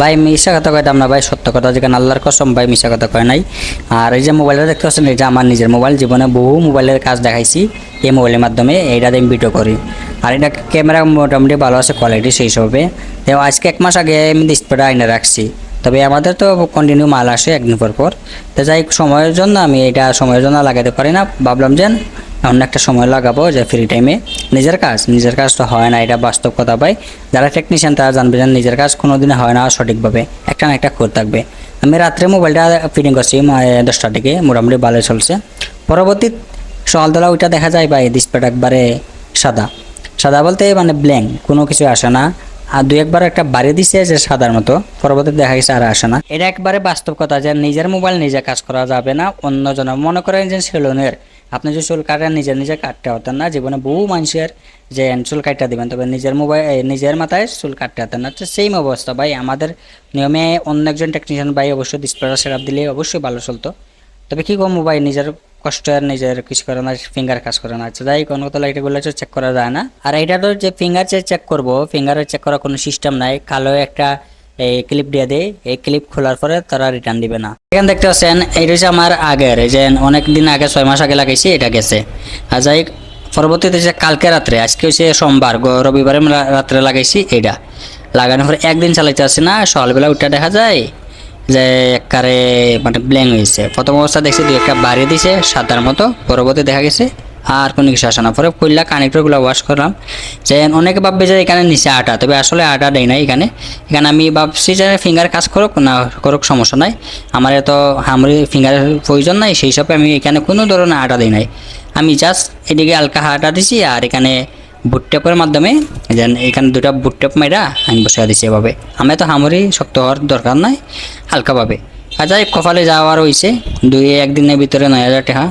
ভাই মিশা কথা কইতাম না ভাই, সত্য কথা যেখানে আল্লাহর কসম ভাই মিশা কথা কয় নাই। আর এই যে মোবাইলটা দেখতে পাচ্ছেন, এটা আমার নিজের মোবাইল। জীবনে বহু মোবাইলের কাজ দেখাইছি এই মোবাইলের মাধ্যমে, এইটাতে আমি ভিডিও করি। আর এটা ক্যামেরা মোটামুটি ভালো আছে, কোয়ালিটি সেই হিসাবে। তো আজকে 1 মাস আগে আমি ডিসপ্লেটা আইনে রাখছি, তবে আমাদের তো কন্টিনিউ মাল আসে একদিন পর পর। তো যাই হোক, সময়ের জন্য আমি এটা সময়ের জন্য লাগাতে পারি না, ভাবলাম যে এমন একটা সময় লাগাবো যে ফ্রি টাইমে নিজের কাজ তো হয় না, এটা বাস্তব কথা ভাই। যারা টেকনিশিয়ান তারা জানবে যে নিজের কাজ কোনোদিন হয় না সঠিকভাবে, একটা না একটা করে থাকবে। আমি রাত্রে মোবাইলটা ফিটিং করছি 10টার দিকে, মোটামুটি ভালো চলছে। পরবর্তী সকালবেলা ওইটা দেখা যায় ভাই ডিসপ্লেটা একবারে সাদা সাদা বলতে মানে ব্ল্যাঙ্ক, কোনো কিছু আসে না। আর দুই একবার একটা বাড়ি দিছে যে সাদার মতো, পরবর্তীতে দেখা গেছে আর আসে না। এটা একবারে বাস্তব কথা যে নিজের মোবাইল নিজে কাজ করা যাবে না, অন্যজনের। মনে করেন যে সেলুনের আপনি যে চুল কাটেন নিজে কাটতে হতেন না, জীবনে বহু মানুষের যে চুল কাটতে দিবেন, তবে নিজের মোবাইল নিজের মাথায় চুল কাটতে হতেন না। তো সেম অবস্থা ভাই আমাদের নিয়মে। অন্য একজন টেকনিশিয়ান ভাই অবশ্যই ডিসপ্লেটা সেট আপ দিলে অবশ্যই ভালো চলতো, তবে কি করবো ভাই, নিজের কষ্ট আর নিজের কিছু করে না, ফিঙ্গার কাজ করে না। আচ্ছা যাই কোনো তো লাইটগুলো চেক করা যায় না। আর এটা তো যে ফিঙ্গার চেক করবো, ফিঙ্গার চেক করার কোনো সিস্টেম নাই। কালো একটা এই ক্লিপ দিয়ে দেয়, এই ক্লিপ খোলার পরে তারা রিটার্ন দিবে না। এখানে দেখতে পাচ্ছেন এইটা হচ্ছে আমার আগের, এই যে অনেক দিন আগে 6 মাস আগে লাগাইছি, এটা গেছে। আর যাই পরবর্তীতে যে কালকে রাত্রে, আজকে হচ্ছে সোমবার, রবিবারে রাত্রে লাগাইছি। এটা লাগানোর পরে একদিন চালাইতে আসছে না, সকালবেলা উঠে দেখা যায় যে একবারে মানে ব্ল্যাঙ্ক হয়েছে। প্রথম অবস্থা দেখছি দুই একটা বাড়িয়ে দিছে সাদার মতো, পরবর্তী দেখা গেছে আর কোনো কিছু আসে না। পরে কইলা কানেক্টরগুলো ওয়াশ করলাম, যে অনেকে ভাববে যে এখানে নিচে আটা, তবে আসলে আটা দেয় নাই এখানে। এখানে আমি ভাবছি যে ফিঙ্গার কাজ করুক না করুক সমস্যা নাই, আমার এত হামরি ফিঙ্গারের প্রয়োজন নাই, সেই হিসাবে আমি এখানে কোনো ধরনের আটা দিই নাই। আমি জাস্ট এদিকে হালকা আটা দিছি, আর এখানে বুট টেপের মাধ্যমে যেন এখানে দুটা বুট টেপ মেরা আমি বসে দিছি এভাবে। আমি তো হামরি শক্ত হওয়ার দরকার নাই, হালকাভাবে। আর যাই কপালে যাওয়ার হয়েছে, 1 দিনের ভিতরে 9,000 টাকা